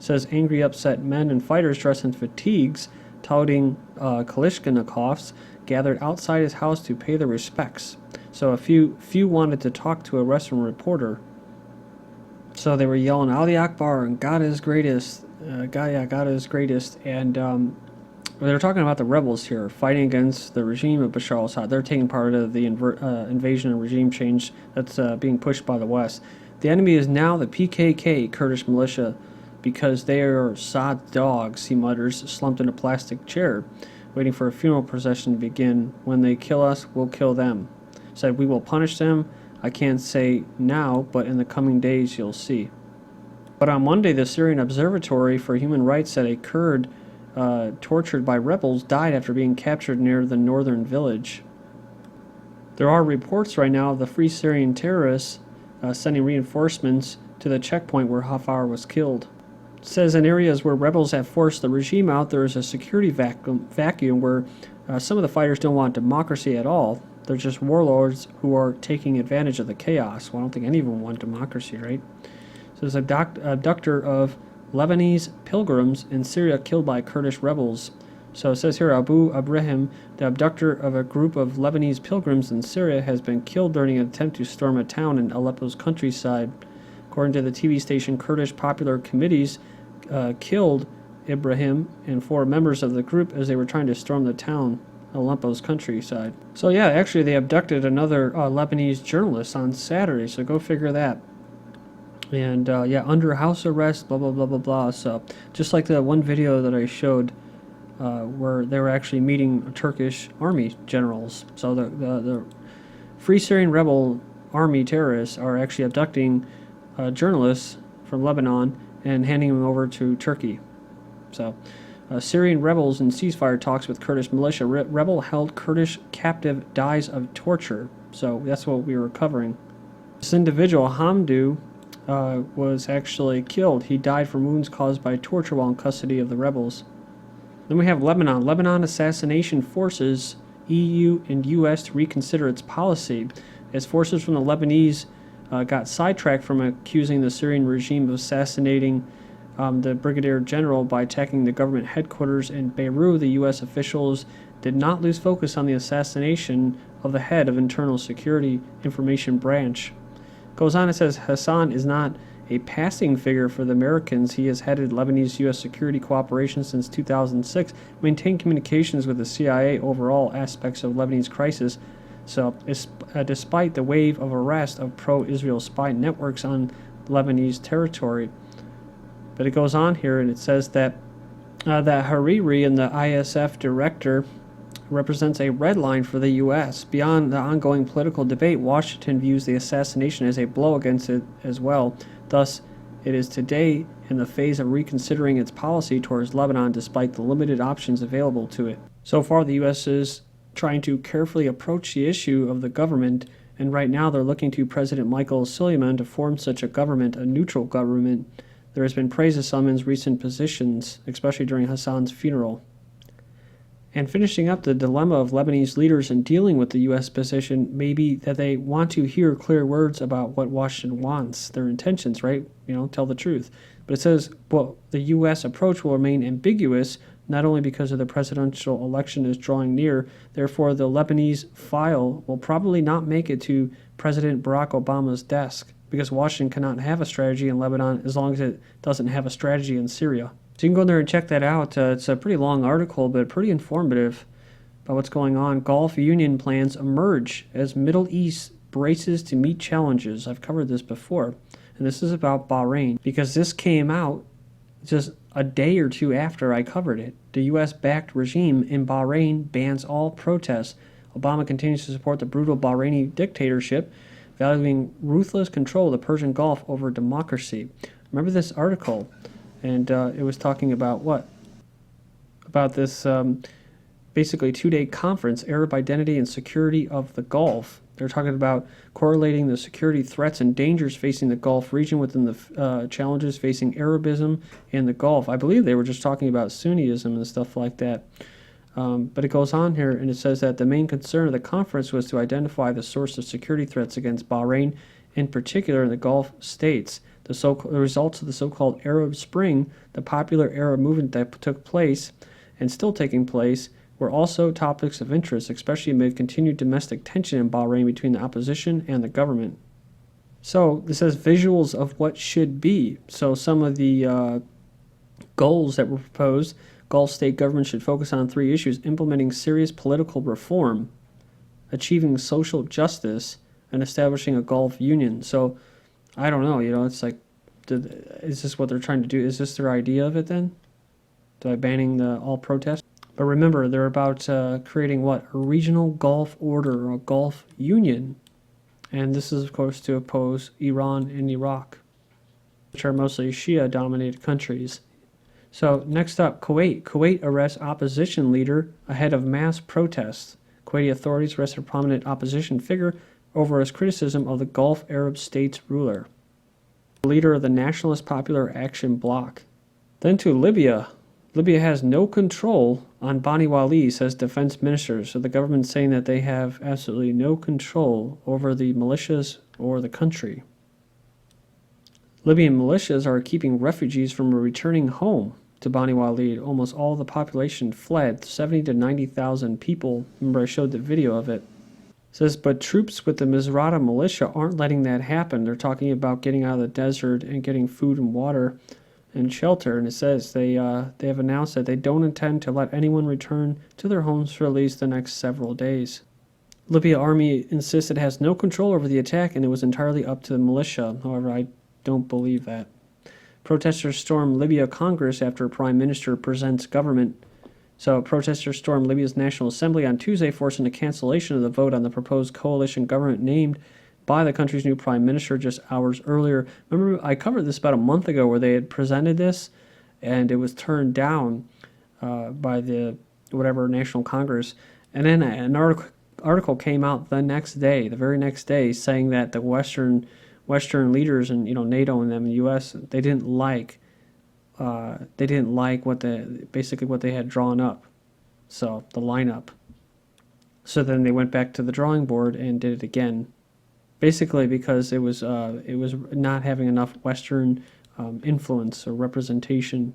says angry, upset men and fighters dressed in fatigues, touting Kalashnikovs, gathered outside his house to pay their respects. So a few wanted to talk to a Western reporter. So they were yelling, Ali Akbar, and God is greatest. God is greatest. And they're talking about the rebels here, fighting against the regime of Bashar al-Assad. They're taking part of the invasion and regime change that's being pushed by the West. The enemy is now the PKK, Kurdish militia, because they are Assad's dogs, he mutters, slumped in a plastic chair, waiting for a funeral procession to begin. When they kill us, we'll kill them. Said, we will punish them. I can't say now, but in the coming days you'll see. But on Monday, the Syrian Observatory for Human Rights said a Kurd tortured by rebels died after being captured near the northern village. There are reports right now of the Free Syrian terrorists sending reinforcements to the checkpoint where Hafar was killed. It says in areas where rebels have forced the regime out, there is a security vacuum where some of the fighters don't want democracy at all. They're just warlords who are taking advantage of the chaos. Well, I don't think any of them want democracy, right? So there's an abductor of Lebanese pilgrims in Syria killed by Kurdish rebels. So it says here, Abu Ibrahim, the abductor of a group of Lebanese pilgrims in Syria, has been killed during an attempt to storm a town in Aleppo's countryside. According to the TV station, Kurdish Popular Committees killed Ibrahim and 4 members of the group as they were trying to storm the town, Aleppo's countryside. So yeah, actually they abducted another Lebanese journalist on Saturday, so go figure that. And yeah, under house arrest, blah, blah, blah, blah, blah. So just like the one video that I showed where they were actually meeting Turkish army generals. So the Free Syrian Rebel Army terrorists are actually abducting journalists from Lebanon and handing them over to Turkey. So Syrian rebels in ceasefire talks with Kurdish militia. Rebel held Kurdish captive dies of torture. So that's what we were covering. This individual, Hamdu, was actually killed. He died from wounds caused by torture while in custody of the rebels. Then we have Lebanon. Lebanon assassination forces EU and US to reconsider its policy as forces from the Lebanese got sidetracked from accusing the Syrian regime of assassinating the brigadier general by attacking the government headquarters in Beirut. The U.S. officials did not lose focus on the assassination of the head of Internal Security Information Branch. Goes on, it says, Hassan is not a passing figure for the Americans. He has headed Lebanese-U.S. security cooperation since 2006, maintained communications with the CIA over all aspects of Lebanese crisis. So, despite the wave of arrest of pro-Israel spy networks on Lebanese territory. But it goes on here and it says that Hariri and the ISF director represents a red line for the U.S. Beyond the ongoing political debate, Washington views the assassination as a blow against it as well. Thus, it is today in the phase of reconsidering its policy towards Lebanon despite the limited options available to it. So far, the U.S. is trying to carefully approach the issue of the government, and right now they're looking to President Michael Suleiman to form such a government, a neutral government. There has been praise of Salman's recent positions, especially during Hassan's funeral. And finishing up, the dilemma of Lebanese leaders in dealing with the U.S. position may be that they want to hear clear words about what Washington wants, their intentions, right? Tell the truth. But it says, well, the U.S. approach will remain ambiguous, not only because of the presidential election is drawing near, therefore the Lebanese file will probably not make it to President Barack Obama's desk, because Washington cannot have a strategy in Lebanon as long as it doesn't have a strategy in Syria. So you can go in there and check that out. It's a pretty long article, but pretty informative about what's going on. Gulf Union plans emerge as Middle East braces to meet challenges. I've covered this before, and this is about Bahrain, because this came out just a day or two after I covered it. The U.S.-backed regime in Bahrain bans all protests. Obama continues to support the brutal Bahraini dictatorship, valuing ruthless control of the Persian Gulf over democracy. Remember this article? And it was talking about what? About this basically 2-day conference, Arab Identity and Security of the Gulf. They're talking about correlating the security threats and dangers facing the Gulf region within the challenges facing Arabism in the Gulf. I believe they were just talking about Sunniism and stuff like that. But it goes on here and it says that the main concern of the conference was to identify the source of security threats against Bahrain, in particular in the Gulf states. The results of the so-called Arab Spring, the popular Arab movement that took place and still taking place, were also topics of interest, especially amid continued domestic tension in Bahrain between the opposition and the government. So this says visuals of what should be. So some of the goals that were proposed: Gulf state government should focus on 3 issues: implementing serious political reform, achieving social justice, and establishing a Gulf Union. So I don't know, it's like, is this what they're trying to do? Is this their idea of it then? By banning all protests? But remember, they're about creating what? A regional Gulf order, or a Gulf Union. And this is, of course, to oppose Iran and Iraq, which are mostly Shia-dominated countries. So next up, Kuwait. Kuwait arrests opposition leader ahead of mass protests. Kuwaiti authorities arrested a prominent opposition figure over his criticism of the Gulf Arab states ruler, the leader of the Nationalist Popular Action Bloc. Then to Libya. Libya has no control on Bani Wali, says defense minister. So the government's saying that they have absolutely no control over the militias or the country. Libyan militias are keeping refugees from returning home to Bani Wali. Almost all the population fled, 70 to 90,000 people. Remember, I showed the video of it. It says, but troops with the Misrata militia aren't letting that happen. They're talking about getting out of the desert and getting food and water and shelter. And it says they have announced that they don't intend to let anyone return to their homes for at least the next several days. Libya army insists it has no control over the attack and it was entirely up to the militia. However, I don't believe that. Protesters storm Libya Congress after Prime Minister presents government. So protesters stormed Libya's National Assembly on Tuesday, forcing the cancellation of the vote on the proposed coalition government named by the country's new prime minister just hours earlier. Remember, I covered this about a month ago where they had presented this, and it was turned down by the National Congress. And then an article came out the next day, the very next day, saying that the Western leaders and NATO and them, the U.S., they didn't like what they had drawn up, so the lineup. So then they went back to the drawing board and did it again, basically because it was not having enough Western influence or representation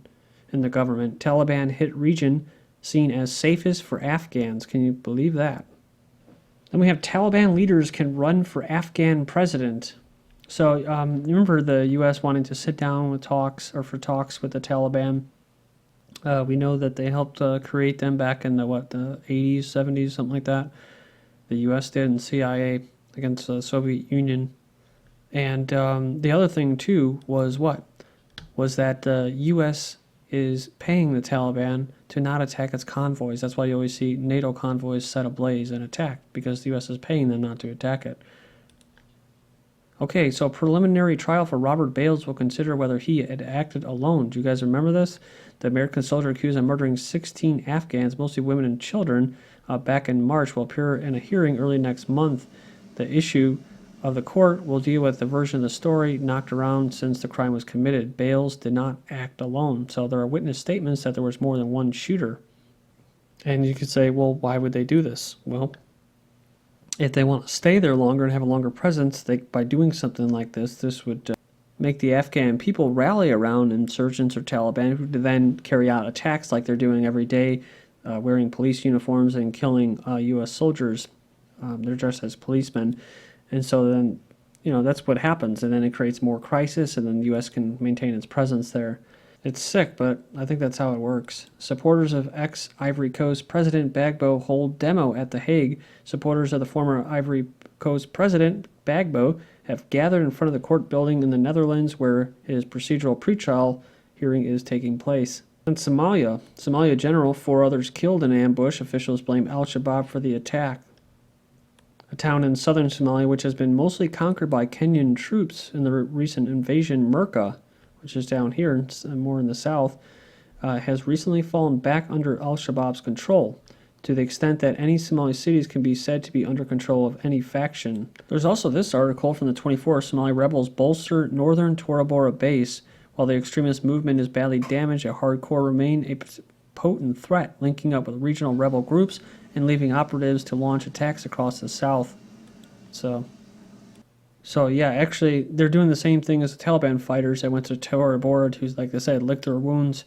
in the government. Taliban hit region seen as safest for Afghans. Can you believe that? Then we have Taliban leaders can run for Afghan president. So remember the U.S. wanting to sit down with talks with the Taliban. We know that they helped create them back in the 80s, 70s, something like that. The U.S. did, and CIA against the Soviet Union. And the other thing too was that the U.S. is paying the Taliban to not attack its convoys. That's why you always see NATO convoys set ablaze and attacked, because the U.S. is paying them not to attack it. Okay, so preliminary trial for Robert Bales will consider whether he had acted alone. Do you guys remember this? The American soldier accused of murdering 16 Afghans, mostly women and children, back in March, will appear in a hearing early next month. The issue of the court will deal with the version of the story knocked around since the crime was committed. Bales did not act alone. So there are witness statements that there was more than one shooter. And you could say, well, why would they do this? Well, if they want to stay there longer and have a longer presence, by doing something like this would make the Afghan people rally around insurgents or Taliban, who then carry out attacks like they're doing every day, wearing police uniforms and killing U.S. soldiers. They're dressed as policemen. And so then, that's what happens. And then it creates more crisis, and then the U.S. can maintain its presence there. It's sick, but I think that's how it works. Supporters of ex-Ivory Coast President Gbagbo hold demo at The Hague. Supporters of the former Ivory Coast President Gbagbo have gathered in front of the court building in the Netherlands, where his procedural pretrial hearing is taking place. In Somalia general, 4 others killed in an ambush. Officials blame Al-Shabaab for the attack. A town in southern Somalia, which has been mostly conquered by Kenyan troops in the recent invasion, Merka, which is down here, more in the south, has recently fallen back under al-Shabaab's control, to the extent that any Somali cities can be said to be under control of any faction. There's also this article from the 24th: Somali rebels bolster northern Tora Bora base, while the extremist movement is badly damaged. A hardcore remain a potent threat, linking up with regional rebel groups and leaving operatives to launch attacks across the south. So So yeah, actually, they're doing the same thing as the Taliban fighters that went to Tora Bora to, like they said, lick their wounds.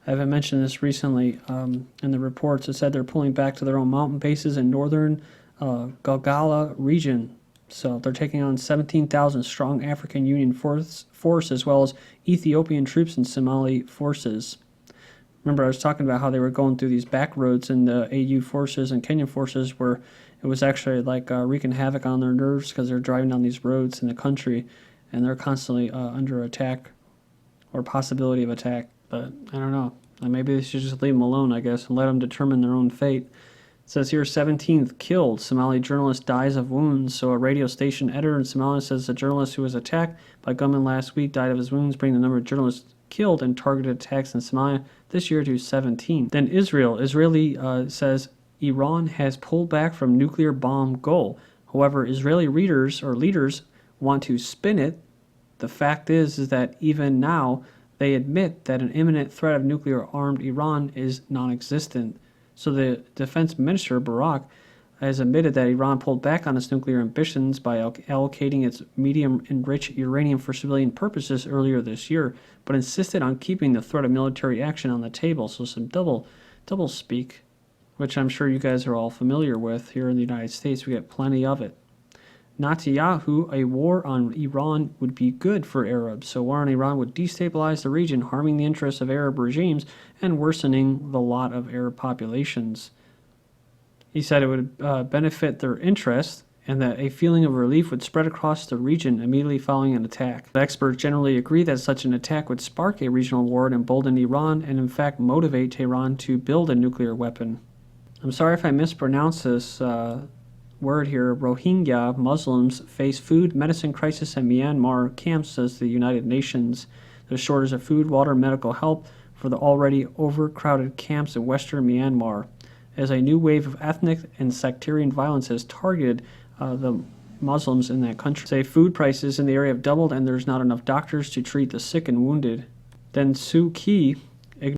I haven't mentioned this recently in the reports. It said they're pulling back to their own mountain bases in northern Galgala region. So they're taking on 17,000 strong African Union force as well as Ethiopian troops and Somali forces. Remember, I was talking about how they were going through these back roads, and the AU forces and Kenyan forces were, it was actually like wreaking havoc on their nerves because they're driving down these roads in the country and they're constantly under attack or possibility of attack. But I don't know. Maybe they should just leave them alone, I guess, and let them determine their own fate. It says here, 17th killed. Somali journalist dies of wounds. So a radio station editor in Somalia says the journalist who was attacked by gunmen last week died of his wounds, bringing the number of journalists killed in targeted attacks in Somalia this year to 17. Then Israeli says Iran has pulled back from nuclear bomb goal. However, Israeli leaders want to spin it. The fact is that even now they admit that an imminent threat of nuclear-armed Iran is non-existent. So the defense minister, Barak, has admitted that Iran pulled back on its nuclear ambitions by allocating its medium-enriched uranium for civilian purposes earlier this year, but insisted on keeping the threat of military action on the table. So some double speak, which I'm sure you guys are all familiar with. Here in the United States, we get plenty of it. Netanyahu, a war on Iran would be good for Arabs. So war on Iran would destabilize the region, harming the interests of Arab regimes and worsening the lot of Arab populations. He said it would benefit their interests and that a feeling of relief would spread across the region immediately following an attack. The experts generally agree that such an attack would spark a regional war and embolden Iran and in fact motivate Tehran to build a nuclear weapon. I'm sorry if I mispronounce this word here. Rohingya Muslims face food, medicine crisis in Myanmar camps, says the United Nations. There's shortage of food, water, and medical help for the already overcrowded camps in western Myanmar, as a new wave of ethnic and sectarian violence has targeted the Muslims in that country. Say food prices in the area have doubled and there's not enough doctors to treat the sick and wounded. Then Suu Kyi,